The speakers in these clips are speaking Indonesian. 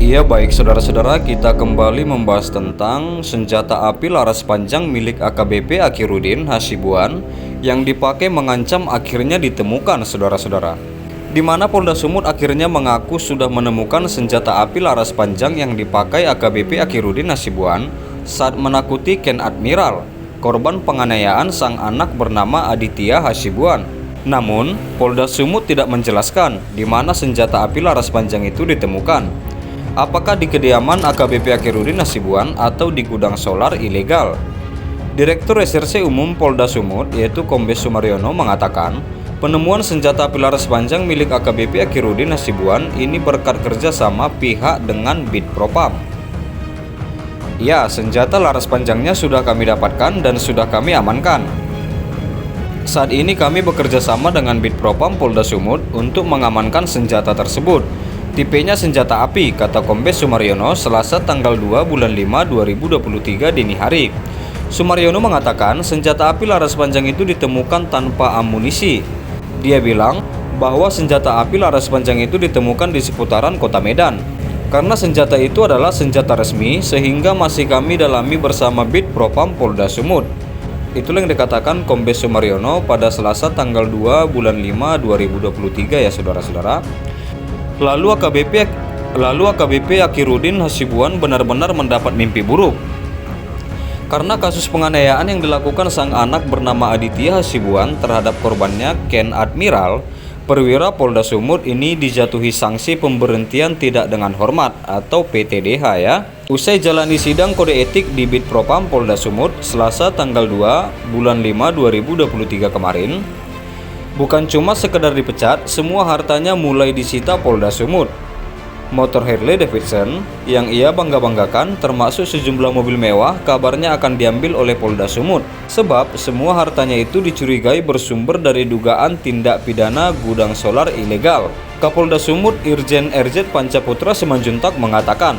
Iya baik saudara-saudara, kita kembali membahas tentang senjata api laras panjang milik AKBP Akirudin Hasibuan yang dipakai mengancam akhirnya ditemukan saudara-saudara. Di mana Polda Sumut akhirnya mengaku sudah menemukan senjata api laras panjang yang dipakai AKBP Akirudin Hasibuan saat menakuti Ken Admiral, korban penganiayaan sang anak bernama Aditya Hasibuan. Namun, Polda Sumut tidak menjelaskan di mana senjata api laras panjang itu ditemukan. Apakah di kediaman AKBP Akirudin Hasibuan atau di gudang solar ilegal? Direktur Reserse Umum Polda Sumut yaitu Kombes Sumaryono mengatakan, penemuan senjata api laras panjang milik AKBP Akirudin Hasibuan ini berkat kerjasama pihak dengan Bid Propam. Ya, senjata laras panjangnya sudah kami dapatkan dan sudah kami amankan. Saat ini kami bekerja sama dengan Bid Propam Polda Sumut untuk mengamankan senjata tersebut. Tipenya senjata api, kata Kombes Sumaryono Selasa tanggal 2 bulan 5 2023 dini hari. Sumaryono mengatakan senjata api laras panjang itu ditemukan tanpa amunisi. Dia bilang bahwa senjata api laras panjang itu ditemukan di seputaran kota Medan. Karena senjata itu adalah senjata resmi sehingga masih kami dalami bersama Bid Propam Polda Sumut. Itulah yang dikatakan Kombes Sumaryono pada Selasa tanggal 2 bulan 5 2023 ya saudara-saudara. Lalu AKBP Akirudin Hasibuan benar-benar mendapat mimpi buruk. Karena kasus penganiayaan yang dilakukan sang anak bernama Aditya Hasibuan terhadap korbannya Ken Admiral, perwira Polda Sumut ini dijatuhi sanksi pemberhentian tidak dengan hormat atau PTDH ya. Usai jalani sidang kode etik di Bid Propam Polda Sumut Selasa tanggal 2 bulan 5 2023 kemarin, bukan cuma sekedar dipecat, semua hartanya mulai disita Polda Sumut. Motor Harley Davidson yang ia bangga-banggakan termasuk sejumlah mobil mewah kabarnya akan diambil oleh Polda Sumut. Sebab semua hartanya itu dicurigai bersumber dari dugaan tindak pidana gudang solar ilegal. Kapolda Sumut Irjen RZ Pancaputra Simanjuntak mengatakan,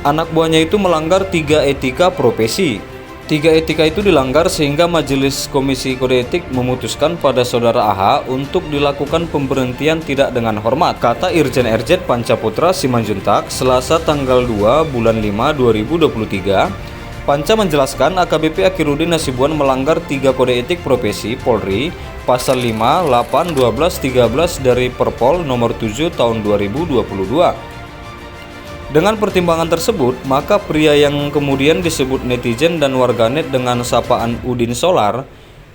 anak buahnya itu melanggar 3 etika profesi. 3 etika itu dilanggar sehingga Majelis Komisi Kode Etik memutuskan pada Saudara AH untuk dilakukan pemberhentian tidak dengan hormat, kata Irjen RZ Pancaputra Simanjuntak Selasa tanggal 2 bulan 5 2023. Panca menjelaskan AKBP Akirudin Hasibuan melanggar 3 kode etik profesi Polri pasal 5, 8, 12, 13 dari Perpol nomor 7 tahun 2022. Dengan pertimbangan tersebut, maka pria yang kemudian disebut netizen dan warganet dengan sapaan Udin Solar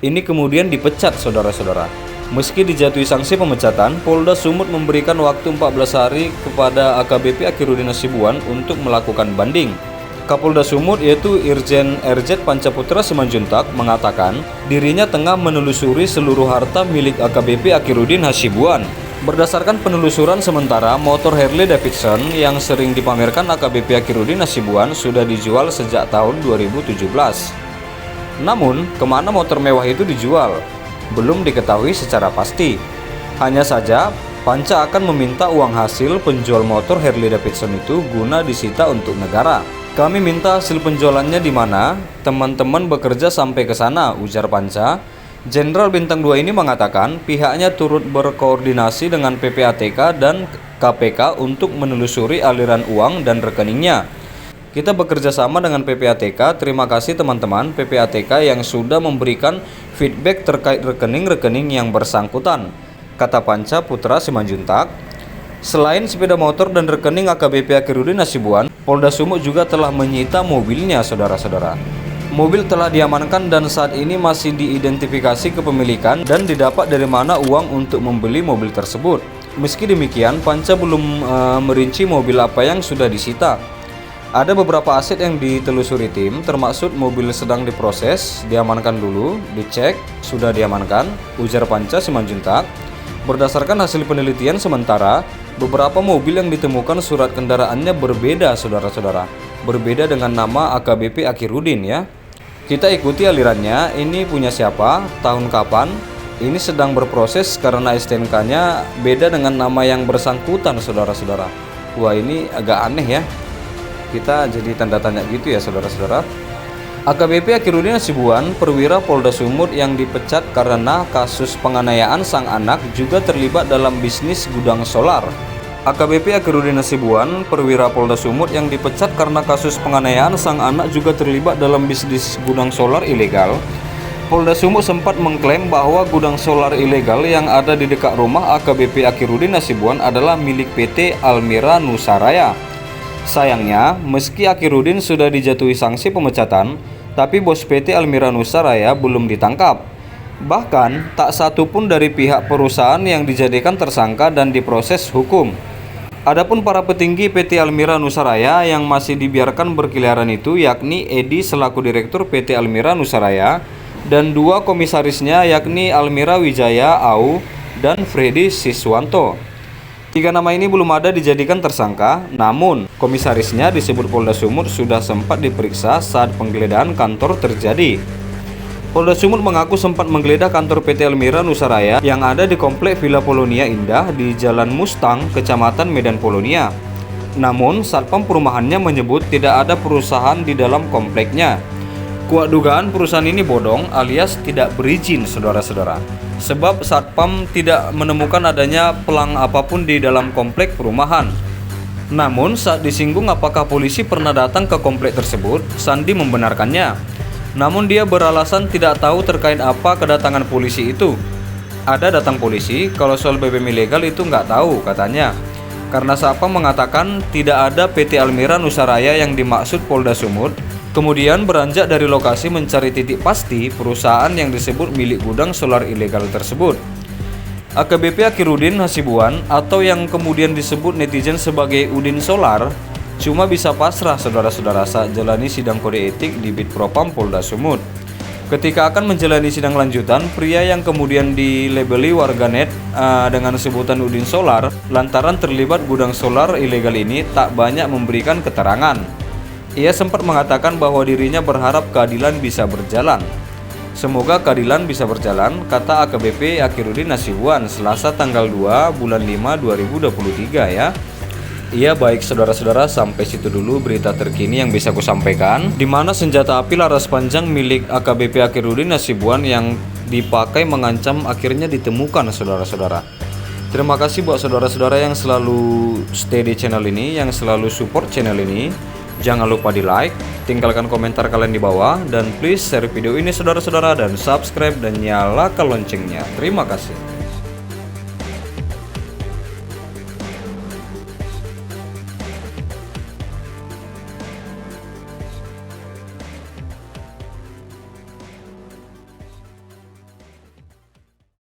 ini kemudian dipecat saudara-saudara. Meski dijatuhi sanksi pemecatan, Polda Sumut memberikan waktu 14 hari kepada AKBP Akirudin Hasibuan untuk melakukan banding. Kapolda Sumut yaitu Irjen RZ Pancaputra Simanjuntak mengatakan dirinya tengah menelusuri seluruh harta milik AKBP Akirudin Hasibuan. Berdasarkan penelusuran sementara, motor Harley Davidson yang sering dipamerkan AKBP Akirudin Hasibuan sudah dijual sejak tahun 2017. Namun, kemana motor mewah itu dijual? Belum diketahui secara pasti. Hanya saja, Panca akan meminta uang hasil penjual motor Harley Davidson itu guna disita untuk negara. Kami minta hasil penjualannya di mana? Teman-teman bekerja sampai ke sana, ujar Panca. Jenderal Bintang 2 ini mengatakan pihaknya turut berkoordinasi dengan PPATK dan KPK untuk menelusuri aliran uang dan rekeningnya. Kita bekerja sama dengan PPATK, terima kasih teman-teman PPATK yang sudah memberikan feedback terkait rekening-rekening yang bersangkutan, kata Panca Putra Simanjuntak. Selain sepeda motor dan rekening AKBP Akirudin Hasibuan, Polda Sumut juga telah menyita mobilnya saudara-saudara. Mobil telah diamankan dan saat ini masih diidentifikasi kepemilikan dan didapat dari mana uang untuk membeli mobil tersebut. Meski demikian, Panca belum merinci mobil apa yang sudah disita. Ada beberapa aset yang ditelusuri tim, termasuk mobil sedang diproses, diamankan dulu, dicek, sudah diamankan, ujar Panca Simanjuntak. Berdasarkan hasil penelitian sementara, beberapa mobil yang ditemukan surat kendaraannya berbeda saudara-saudara. Berbeda dengan nama AKBP Akirudin ya. Kita ikuti alirannya, ini punya siapa, tahun kapan, ini sedang berproses karena STNK-nya beda dengan nama yang bersangkutan saudara-saudara. Wah ini agak aneh ya, kita jadi tanda tanya gitu ya saudara-saudara. AKBP Akirudin Hasibuan, perwira Polda Sumut yang dipecat karena kasus penganiayaan sang anak juga terlibat dalam bisnis gudang solar. AKBP Akhirudin Hasibuan, perwira Polda Sumut yang dipecat karena kasus penganiayaan sang anak juga terlibat dalam bisnis gudang solar ilegal. Polda Sumut sempat mengklaim bahwa gudang solar ilegal yang ada di dekat rumah AKBP Akhirudin Hasibuan adalah milik PT Almira Nusaraya. Sayangnya, meski Akhirudin sudah dijatuhi sanksi pemecatan, tapi bos PT Almira Nusaraya belum ditangkap. Bahkan, tak satu pun dari pihak perusahaan yang dijadikan tersangka dan diproses hukum. Adapun para petinggi PT Almira Nusaraya yang masih dibiarkan berkeliaran itu yakni Edi selaku Direktur PT Almira Nusaraya dan dua komisarisnya yakni Almira Wijaya Au dan Freddy Siswanto. Tiga nama ini belum ada dijadikan tersangka, namun komisarisnya disebut Polda Sumut sudah sempat diperiksa saat penggeledahan kantor terjadi. Polda Sumut mengaku sempat menggeledah kantor PT Almira Nusaraya yang ada di komplek Villa Polonia Indah di Jalan Mustang, Kecamatan Medan Polonia. Namun, Satpam perumahannya menyebut tidak ada perusahaan di dalam kompleknya. Kuat dugaan perusahaan ini bodong alias tidak berizin, saudara-saudara. Sebab Satpam tidak menemukan adanya pelang apapun di dalam komplek perumahan. Namun, saat disinggung apakah polisi pernah datang ke komplek tersebut, Sandi membenarkannya. Namun dia beralasan tidak tahu terkait apa kedatangan polisi itu. Ada datang polisi, kalau soal BBM ilegal itu nggak tahu katanya. Karena Satpam mengatakan tidak ada PT Almira Nusaraya yang dimaksud Polda Sumut, kemudian beranjak dari lokasi mencari titik pasti perusahaan yang disebut milik gudang solar ilegal tersebut. AKBP Akhirudin Hasibuan atau yang kemudian disebut netizen sebagai Udin Solar cuma bisa pasrah saudara-saudara saat jalani sidang kode etik di Bitpropam Polda Sumut. Ketika akan menjalani sidang lanjutan, pria yang kemudian dilabeli warganet dengan sebutan Udin Solar lantaran terlibat gudang solar ilegal ini tak banyak memberikan keterangan. Ia sempat mengatakan bahwa dirinya berharap keadilan bisa berjalan. Semoga keadilan bisa berjalan, kata AKBP Akhirudin Hasibuan Selasa tanggal 2 bulan 5 2023 ya. Iya baik saudara-saudara, sampai situ dulu berita terkini yang bisa aku sampaikan, di mana senjata api laras panjang milik AKBP Akhirudin Hasibuan yang dipakai mengancam akhirnya ditemukan saudara-saudara. Terima kasih buat saudara-saudara yang selalu stay di channel ini, yang selalu support channel ini. Jangan lupa di like, tinggalkan komentar kalian di bawah, dan please share video ini saudara-saudara dan subscribe dan nyalakan loncengnya. Terima kasih.